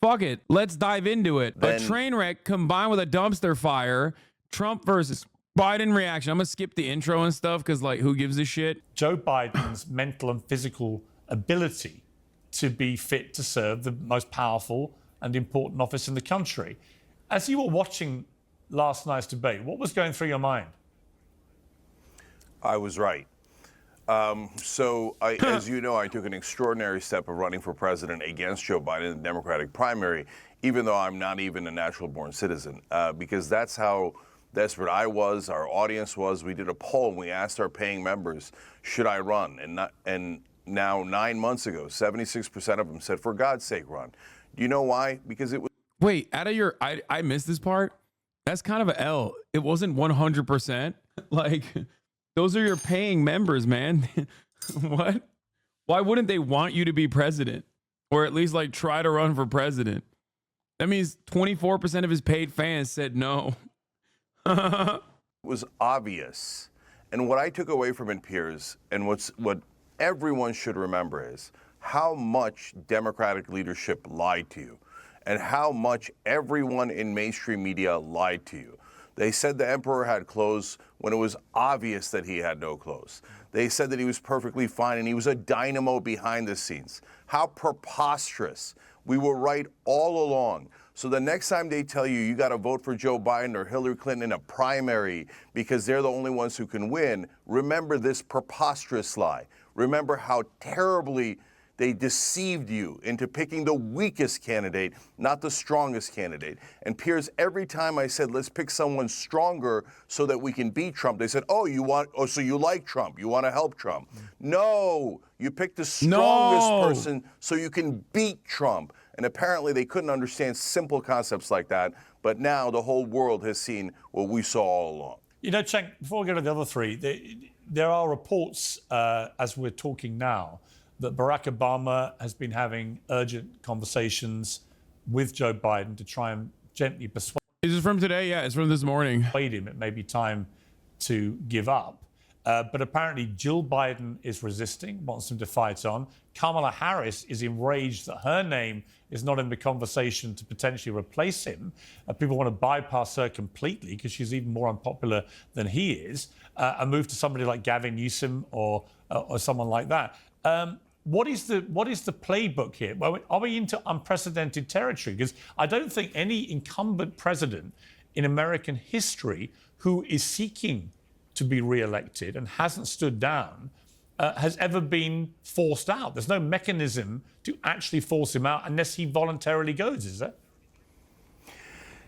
fuck it. Let's dive into it. A train wreck combined with a dumpster fire. Trump versus Biden reaction. I'm going to skip the intro and stuff because, like, who gives a shit? Joe Biden's mental and physical ability to be fit to serve the most powerful and important office in the country. As you were watching last night's debate, what was going through your mind? I was right. As you know, I took an extraordinary step of running for president against Joe Biden in the Democratic primary, even though I'm not even a natural-born citizen, because that's how desperate I was, our audience was. We did a poll and we asked our paying members, should I run? And now 9 months ago, 76% of them said, for God's sake, run. Do you know why? Because it was... Wait, out of your... I missed this part. That's kind of an L. It wasn't 100%. Like... Those are your paying members, man. What? Why wouldn't they want you to be president? Or at least like try to run for president? That means 24% of his paid fans said no. It was obvious. And what I took away from it, Piers, and what everyone should remember is how much Democratic leadership lied to you and how much everyone in mainstream media lied to you. They said the emperor had clothes when it was obvious that he had no clothes. They said that he was perfectly fine and he was a dynamo behind the scenes. How preposterous. We were right all along. So the next time they tell you got to vote for Joe Biden or Hillary Clinton in a primary because they're the only ones who can win, remember this preposterous lie. Remember how terribly they deceived you into picking the weakest candidate, not the strongest candidate. And Piers, every time I said, let's pick someone stronger so that we can beat Trump, they said, so you like Trump, you want to help Trump. No, you picked the strongest person so you can beat Trump. And apparently they couldn't understand simple concepts like that. But now the whole world has seen what we saw all along. You know, Cenk, before we go to the other three, there are reports as we're talking now that Barack Obama has been having urgent conversations with Joe Biden to try and gently persuade Is this from today? Yeah, it's from this morning. him it may be time to give up. But apparently Jill Biden is resisting, wants him to fight on. Kamala Harris is enraged that her name is not in the conversation to potentially replace him. People want to bypass her completely because she's even more unpopular than he is, and move to somebody like Gavin Newsom or someone like that. What is the playbook here? Well, are we into unprecedented territory? Because I don't think any incumbent president in American history who is seeking to be re-elected and hasn't stood down has ever been forced out. There's no mechanism to actually force him out unless he voluntarily goes, is there?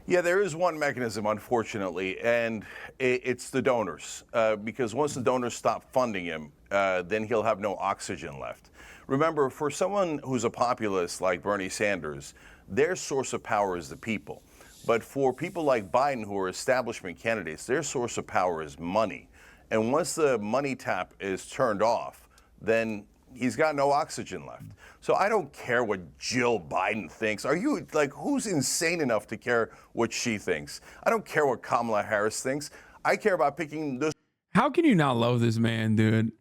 Yeah, there is one mechanism, unfortunately, and it's the donors. Because once the donors stop funding him, then he'll have no oxygen left. Remember, for someone who's a populist like Bernie Sanders, their source of power is the people. But for people like Biden, who are establishment candidates, their source of power is money. And once the money tap is turned off, then he's got no oxygen left. So I don't care what Jill Biden thinks. Are you, like, who's insane enough to care what she thinks? I don't care what Kamala Harris thinks. I care about picking the... How can you not love this man, dude?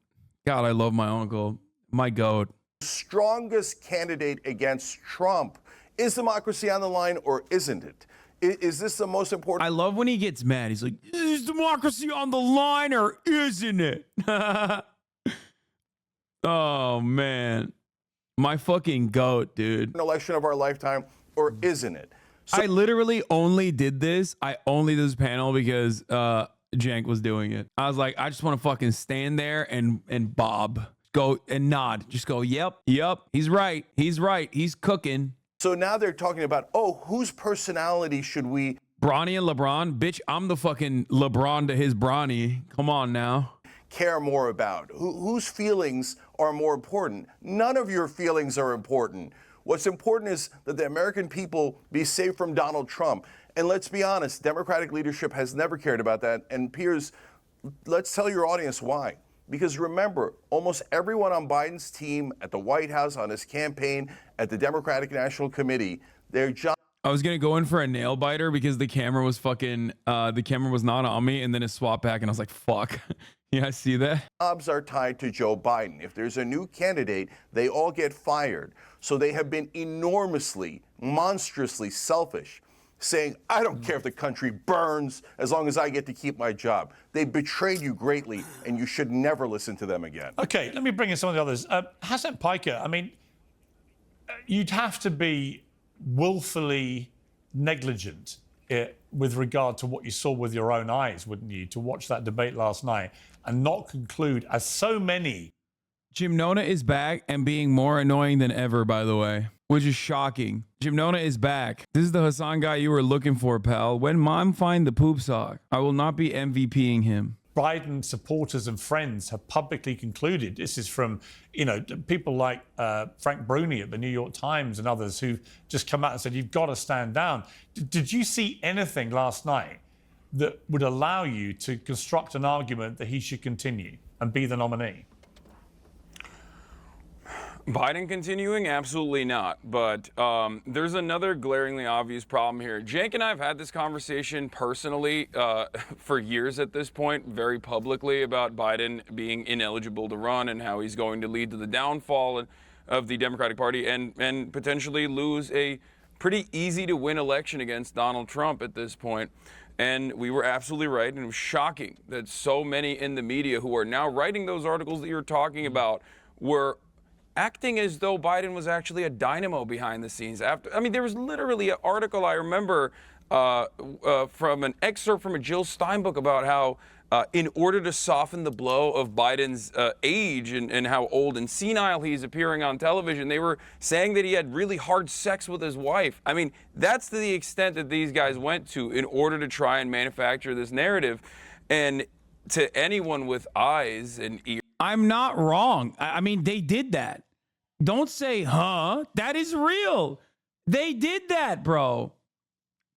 God, I love my uncle. My goat. strongest candidate against Trump. Is democracy on the line or isn't it? Is this the most important? I love when he gets mad. He's like, is democracy on the line or isn't it? Oh, man. My fucking goat, dude. An election of our lifetime or isn't it? So I literally only did this. I only did this panel because Jank was doing it. I was like, I just want to fucking stand there and bob. Go and nod. Just go, yep. He's right. He's cooking. So now they're talking about, oh, whose personality should we? Bronny and LeBron? Bitch, I'm the fucking LeBron to his Bronny. Come on now. Care more about? Whose feelings are more important? None of your feelings are important. What's important is that the American people be safe from Donald Trump. And let's be honest, Democratic leadership has never cared about that. And Piers, let's tell your audience why. Because remember, almost everyone on Biden's team, at the White House, on his campaign, at the Democratic National Committee, their job. I was gonna go in for a nail biter because the camera was not on me, and then it swapped back, and I was like, fuck. Yeah, I see that. Jobs are tied to Joe Biden. If there's a new candidate, they all get fired. So they have been enormously monstrously selfish, saying, I don't care if the country burns as long as I get to keep my job. They betrayed you greatly, and you should never listen to them again. Okay, let me bring in some of the others. Hassan Piker, I mean, you'd have to be willfully negligent with regard to what you saw with your own eyes, wouldn't you, to watch that debate last night and not conclude, as so many. Jim Nona is back and being more annoying than ever, by the way, which is shocking. Jim Nona is back. This is the Hasan guy you were looking for, pal. When mom find the poop sock, I will not be MVPing him. Biden supporters and friends have publicly concluded, this is from, people like Frank Bruni at the New York Times and others who just come out and said, you've got to stand down. Did you see anything last night that would allow you to construct an argument that he should continue and be the nominee? Biden continuing? Absolutely not. But there's another glaringly obvious problem here. Jake and I have had this conversation personally for years at this point, very publicly, about Biden being ineligible to run and how he's going to lead to the downfall of the Democratic Party and potentially lose a pretty easy to win election against Donald Trump at this point. And we were absolutely right. And it was shocking that so many in the media who are now writing those articles that you're talking about were acting as though Biden was actually a dynamo behind the scenes. There was literally an article I remember from an excerpt from a Jill Stein book about how in order to soften the blow of Biden's age and how old and senile he's appearing on television, they were saying that he had really hard sex with his wife. I mean, that's to the extent that these guys went to in order to try and manufacture this narrative. And to anyone with eyes and ears, I'm not wrong. I mean, they did that. Don't say, huh? That is real. They did that, bro.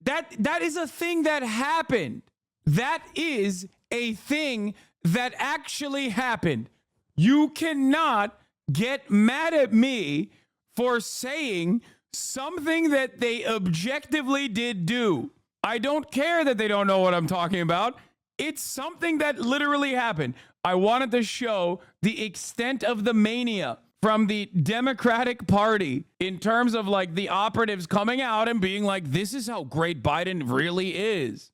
That is a thing that happened. That is a thing that actually happened. You cannot get mad at me for saying something that they objectively did do. I don't care that they don't know what I'm talking about. It's something that literally happened. I wanted to show the extent of the mania from the Democratic Party in terms of like the operatives coming out and being like, this is how great Biden really is.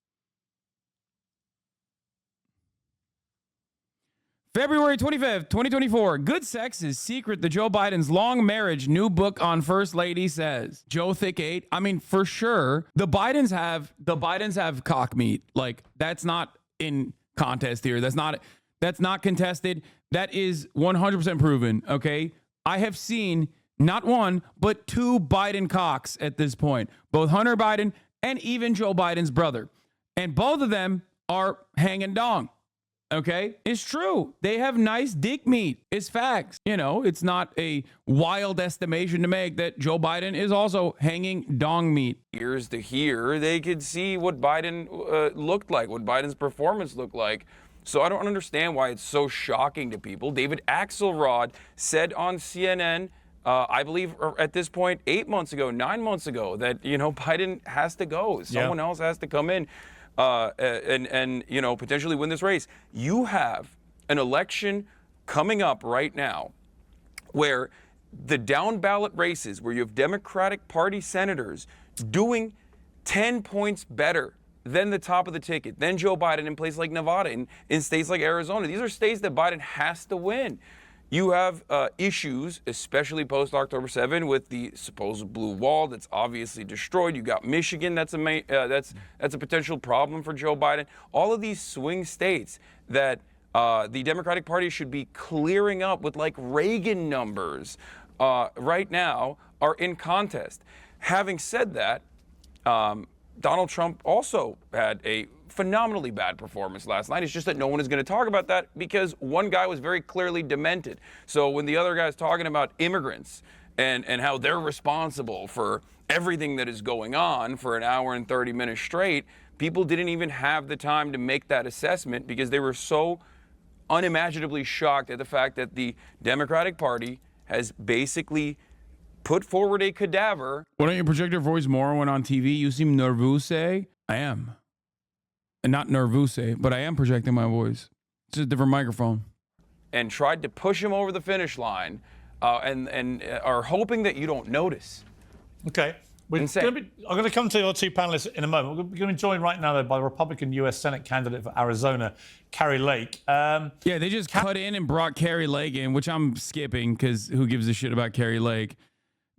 February 25th, 2024. Good sex is secret to Joe Biden's long marriage. New book on First Lady says. Joe Thick 8. I mean, for sure, the Bidens have cock meat. Like, that's not in contest here. That's not contested. That is 100% proven, okay? I have seen not one, but two Biden cocks at this point. Both Hunter Biden and even Joe Biden's brother. And both of them are hanging dong, okay? It's true. They have nice dick meat. It's facts. It's not a wild estimation to make that Joe Biden is also hanging dong meat. ears to hear, they could see what Biden looked like, what Biden's performance looked like. So I don't understand why it's so shocking to people. David Axelrod said on CNN, I believe at this point, 9 months ago, that, Biden has to go. Someone else has to come in and potentially win this race. You have an election coming up right now where the down ballot races, where you have Democratic Party senators doing 10 points better than the top of the ticket, than Joe Biden in places like Nevada, in states like Arizona. These are states that Biden has to win. You have issues, especially post October 7, with the supposed blue wall that's obviously destroyed. You got Michigan, that's a potential problem for Joe Biden. All of these swing states that the Democratic Party should be clearing up with like Reagan numbers right now are in contest. Having said that, Donald Trump also had a phenomenally bad performance last night. It's just that no one is going to talk about that because one guy was very clearly demented. So when the other guy's talking about immigrants and how they're responsible for everything that is going on for an hour and 30 minutes straight, people didn't even have the time to make that assessment because they were so unimaginably shocked at the fact that the Democratic Party has basically put forward a cadaver. Why don't you project your voice more when on TV? You seem nervous. I am. And not nervous, but I am projecting my voice. It's just a different microphone. And tried to push him over the finish line and are hoping that you don't notice. Okay. Insane. I'm going to come to your two panelists in a moment. We're going to be joined right now, though, by the Republican U.S. Senate candidate for Arizona, Carrie Lake. Yeah, they just cut in and brought Carrie Lake in, which I'm skipping because who gives a shit about Carrie Lake?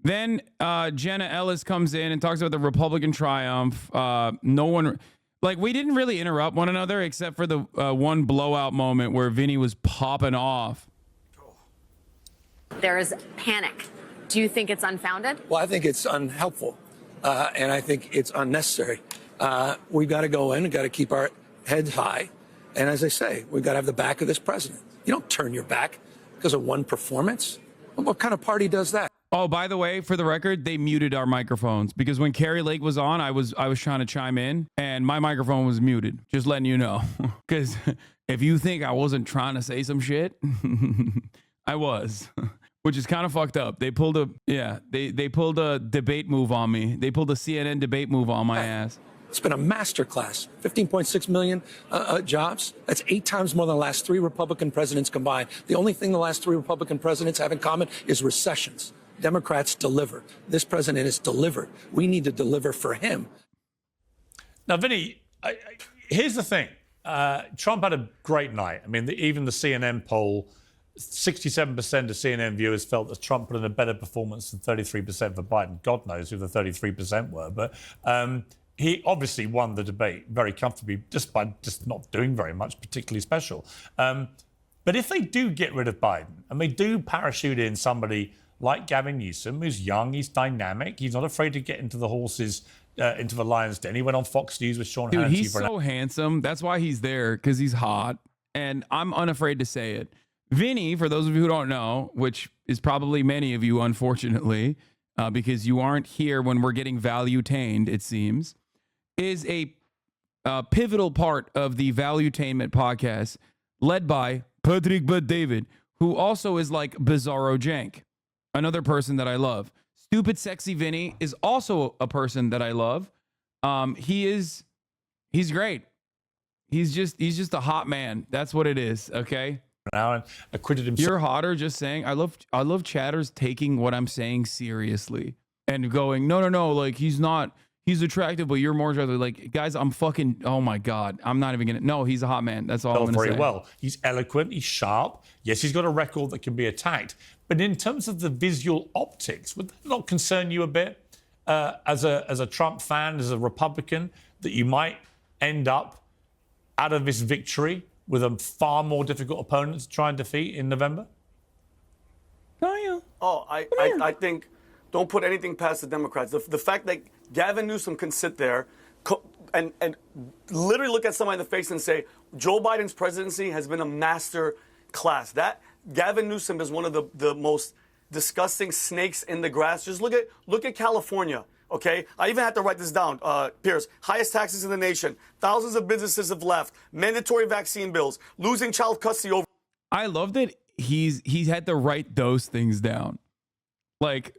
Then Jenna Ellis comes in and talks about the Republican triumph. No one, like, we didn't really interrupt one another except for the one blowout moment where Vinny was popping off. There is panic. Do you think it's unfounded? Well, I think it's unhelpful, and I think it's unnecessary. We've got to go in and got to keep our heads high. And as I say, we've got to have the back of this president. You don't turn your back because of one performance. What kind of party does that? Oh, by the way, for the record, they muted our microphones because when Carrie Lake was on, I was trying to chime in and my microphone was muted. Just letting you know. Because if you think I wasn't trying to say some shit, I was. Which is kind of fucked up. They pulled they pulled a debate move on me. They pulled a CNN debate move on my ass. It's been a masterclass. 15.6 million jobs. That's 8 times more than the last 3 Republican presidents combined. The only thing the last 3 Republican presidents have in common is recessions. Democrats deliver. This president has delivered. We need to deliver for him. Now, Vinny, here's the thing. Trump had a great night. I mean, even the CNN poll, 67% of CNN viewers felt that Trump put in a better performance than 33% for Biden. God knows who the 33% were. But he obviously won the debate very comfortably just by just not doing very much particularly special. But if they do get rid of Biden and they do parachute in somebody like Gavin Newsom, who's young, he's dynamic, he's not afraid to get into the horses, into the lion's den. He went on Fox News with Sean Hannity. Dude, he's so handsome. That's why he's there, because he's hot. And I'm unafraid to say it. Vinny, for those of you who don't know, which is probably many of you, unfortunately, because you aren't here when we're getting value-tained, it seems, is a pivotal part of the Valuetainment podcast led by Patrick Bet-David, who also is like Bizarro Jank, another person that I love. Stupid Sexy Vinny is also a person that I love. He's great. He's just a hot man. That's what it is, okay? Now and acquitted himself. You're hotter just saying I love chatters taking what I'm saying seriously and going, no, like he's attractive, but you're more attractive. Like, guys, I'm fucking, oh my God. I'm not even gonna, no, he's a hot man. That's all I'm gonna say. Very well. He's eloquent, he's sharp. Yes, he's got a record that can be attacked. But in terms of the visual optics, would that not concern you a bit as a Trump fan, as a Republican, that you might end up out of this victory with a far more difficult opponent to try and defeat in November? I think don't put anything past the Democrats. The fact that Gavin Newsom can sit there and literally look at somebody in the face and say, Joe Biden's presidency has been a master class. That Gavin Newsom is one of the most disgusting snakes in the grass. Just look at California. Okay, I even had to write this down, Piers. Highest taxes in the nation. Thousands of businesses have left. Mandatory vaccine bills. Losing child custody over. I love that he's had to write those things down. Like,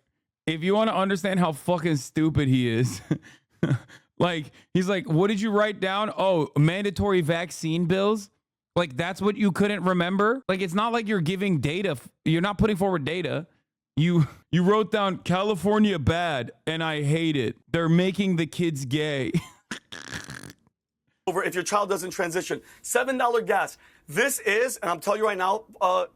if you want to understand how fucking stupid he is, like, he's like, what did you write down? Oh, mandatory vaccine bills? Like, that's what you couldn't remember? Like, it's not like you're giving data. You're not putting forward data. You wrote down California bad, and I hate it. They're making the kids gay. Over if your child doesn't transition. $7 gas. This is, and I'm telling you right now,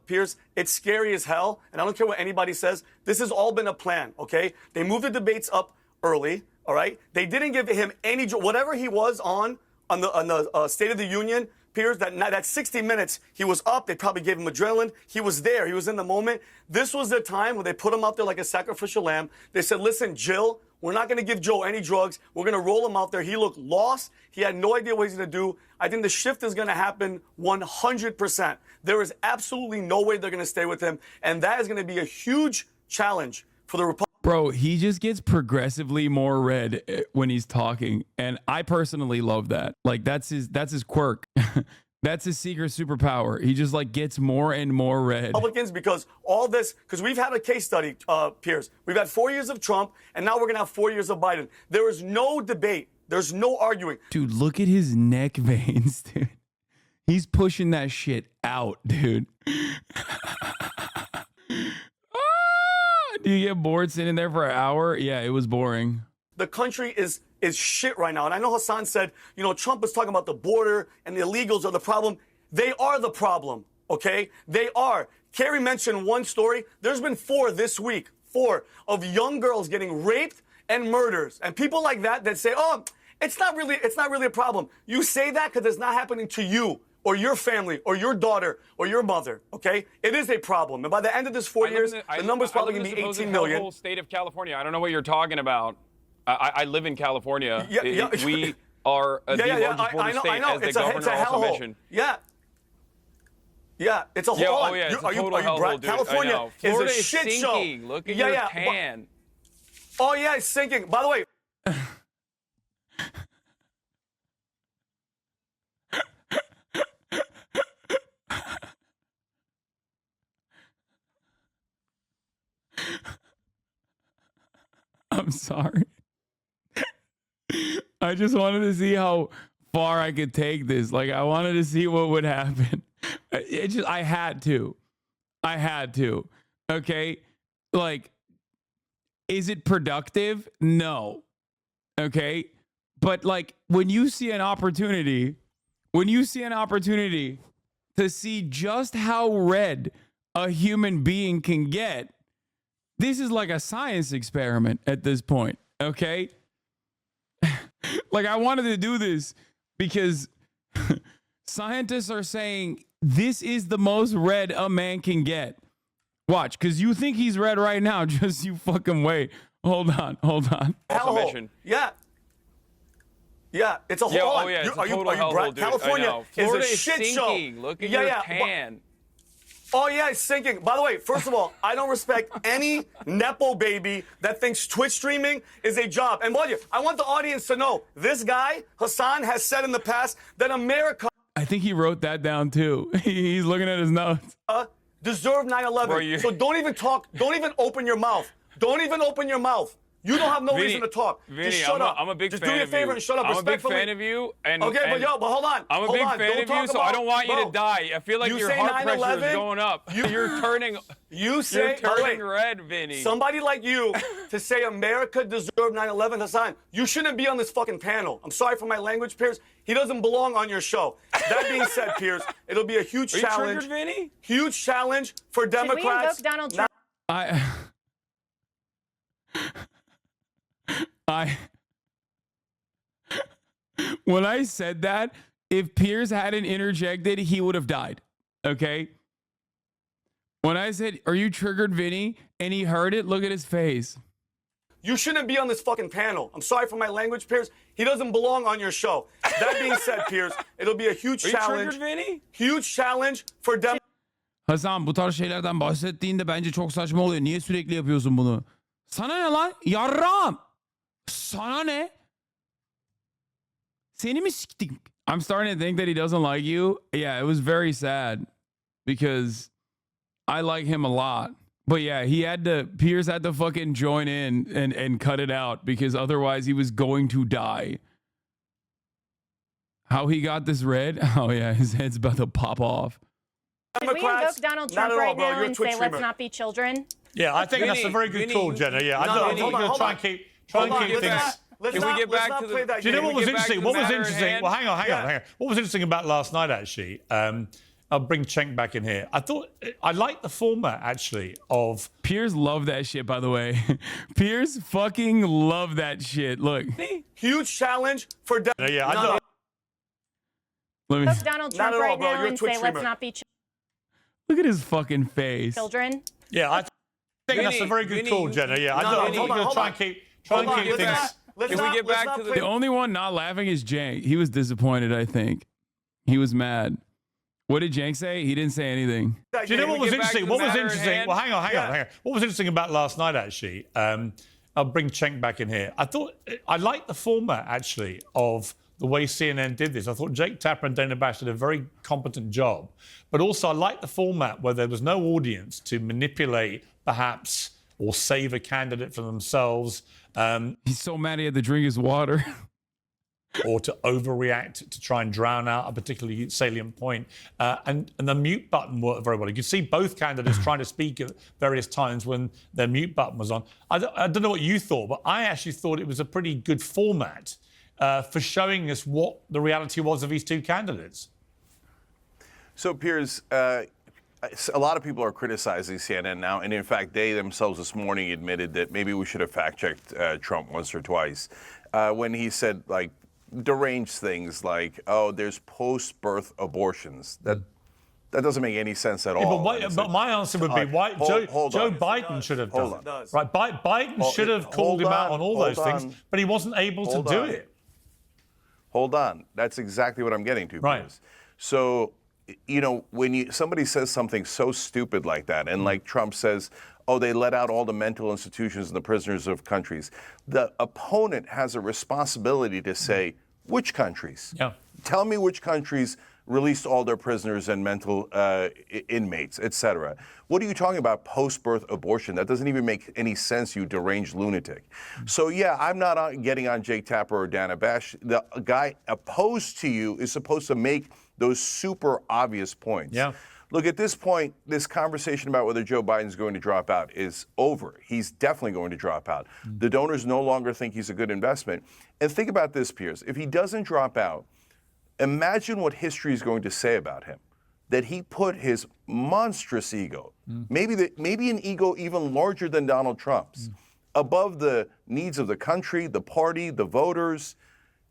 Piers, it's scary as hell, and I don't care what anybody says. This has all been a plan, okay? They moved the debates up early, all right? They didn't give him any, whatever he was on the State of the Union, Piers, that 60 minutes, he was up. They probably gave him adrenaline. He was there. He was in the moment. This was the time where they put him out there like a sacrificial lamb. They said, listen, Jill, we're not going to give Joe any drugs. We're going to roll him out there. He looked lost. He had no idea what he's going to do. I think the shift is going to happen 100%. There is absolutely no way they're going to stay with him. And that is going to be a huge challenge for the Republicans. Bro, he just gets progressively more red when he's talking, and I personally love that. Like, that's his quirk. That's his secret superpower. He just like gets more and more red. Republicans, because all this, because we've had a case study, Piers. We've had 4 years of Trump, and now we're gonna have 4 years of Biden. There is no debate. There's no arguing. Dude, look at his neck veins, dude. He's pushing that shit out, dude. Do you get bored sitting there for an hour? Yeah, it was boring. The country is shit right now. And I know Hassan said, you know, Trump is talking about the border and the illegals are the problem. They are the problem, okay? They are. Kerry mentioned one story. There's been 4 this week, 4 of young girls getting raped and murders. And people like that say, oh, it's not really a problem. You say that because it's not happening to you or your family or your daughter or your mother, okay? It is a problem. And by the end of this 4 years, the number's probably going to be 18 million. Whole state of California. I don't know what you're talking about. I live in California. We are the largest border state, as the governor also mentioned. Yeah, it's a whole. Oh yeah, it's a total hellhole, dude. California is a shit sinking. show. Look at your tan. Oh yeah, it's sinking. By the way. I'm sorry. I just wanted to see how far I could take this. Like, I wanted to see what would happen. I had to. Okay. Like, is it productive? No. Okay. But like, when you see an opportunity to see just how red a human being can get, this is like a science experiment at this point. Okay. Like, I wanted to do this because scientists are saying this is the most red a man can get. Watch, because you think he's red right now. Just you fucking wait. Hold on. Yeah, it's a whole. Oh yeah, it's a total hellhole, dude. California is a shit sinking. show. Look at your tan. Oh yeah, it's sinking. By the way, first of all, I don't respect any Nepo baby that thinks Twitch streaming is a job. And I want the audience to know, this guy, Hassan, has said in the past that America... I think he wrote that down too. He's looking at his notes. ...deserved 9/11. So don't even talk. Don't even open your mouth. Don't even open your mouth. You don't have no reason to talk. Just shut up. I'm a big fan of you. Just do me a favor and shut up. I'm a big fan of you. And but hold on. I'm a big fan of you, so I don't want you to die. I feel like your heart pressure is going up. You're turning red, Vinny. Somebody like you to say America deserved 9/11, Hassan, you shouldn't be on this fucking panel. I'm sorry for my language, Piers. He doesn't belong on your show. That being said, Piers, it'll be a huge challenge. Triggered, Vinny? Huge challenge for Democrats. Should we invoke Donald Trump? When I said that, if Piers hadn't interjected, he would have died. Okay? When I said, are you triggered, Vinny? And he heard it, look at his face. You shouldn't be on this fucking panel. I'm sorry for my language, Piers. He doesn't belong on your show. That being said, Piers, it'll be a huge challenge. Vinny? Huge challenge for Democrats. Hasan, bu tarz şeylerden bahsettiğinde bence çok saçma oluyor. Niye sürekli yapıyorsun bunu? Sana ne lan? Yarram! Sana ne? Seni mi siktik? I'm starting to think that he doesn't like you. Yeah, it was very sad because I like him a lot. But yeah, Piers had to fucking join in and cut it out because otherwise he was going to die. How he got this red? Oh yeah, his head's about to pop off. Should we invoke Donald Trump right now and say, let's not be children? Yeah, I think that's a very good call, Jenna. Yeah, I think we'll try and keep things... Can we get back to the... Do you know what was interesting? What was interesting? Well, hang on. What was interesting about last night, actually, I'll bring Cenk back in here. I liked the format, actually, of... Piers loved that shit, by the way. Piers fucking loved that shit. Look. Huge challenge for... Yeah, I know. Let me... Donald Trump right now and say, let's not be children. Look at his fucking face. Children? Yeah, I think that's a very good call, Jenna. Yeah, I think we'll try and keep things... Can we get back to the only one not laughing is Cenk. He was disappointed, I think. He was mad. What did Cenk say? He didn't say anything. Do you know what was interesting? Well, hang on. What was interesting about last night, actually, I'll bring Cenk back in here. I liked the format, actually, of the way CNN did this. I thought Jake Tapper and Dana Bash did a very competent job. But also, I liked the format where there was no audience to manipulate, perhaps, or save a candidate for themselves. He's so mad he had to drink his water. or to overreact to try and drown out a particularly salient point. And the mute button worked very well. You could see both candidates trying to speak at various times when their mute button was on. I don't know what you thought, but I actually thought it was a pretty good format for showing us what the reality was of these two candidates. So, Piers, a lot of people are criticizing CNN now, and in fact, they themselves this morning admitted that maybe we should have fact-checked Trump once or twice when he said, like, deranged things like, "Oh, there's post-birth abortions." That doesn't make any sense at all. But my answer would be, why Joe Biden should have done it. Right? Biden should have called him out on all those things, but he wasn't able to do it. Hold on. That's exactly what I'm getting to. Right. Piers. So, you know, when somebody says something so stupid like that, and like Trump says, "Oh, they let out all the mental institutions and the prisoners of countries," the opponent has a responsibility to say, which countries? Yeah. Tell me which countries released all their prisoners and mental inmates, etc. What are you talking about, post-birth abortion? That doesn't even make any sense, you deranged lunatic. So, yeah, I'm not getting on Jake Tapper or Dana Bash. The guy opposed to you is supposed to make those super obvious points. Yeah. Look, at this point, this conversation about whether Joe Biden's going to drop out is over. He's definitely going to drop out. The donors no longer think he's a good investment. And think about this, Piers. If he doesn't drop out, imagine what history is going to say about him. That he put his monstrous ego, maybe an ego even larger than Donald Trump's, above the needs of the country, the party, the voters.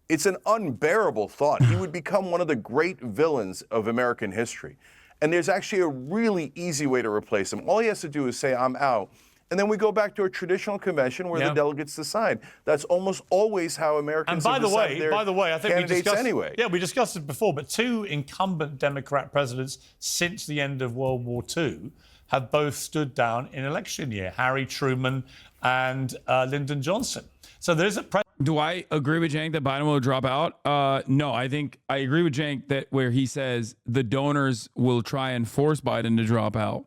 It's an unbearable thought. He would become one of the great villains of American history. And there's actually a really easy way to replace him. All he has to do is say, "I'm out." And then we go back to a traditional convention where the delegates decide. That's almost always how Americans decide their by the way, I think candidates we discussed, anyway. Yeah, we discussed it before, but two incumbent Democrat presidents since the end of World War II have both stood down in election year, Harry Truman and Lyndon Johnson. So there's a Do I agree with Cenk that Biden will drop out? No, I think I agree with Cenk that where he says the donors will try and force Biden to drop out.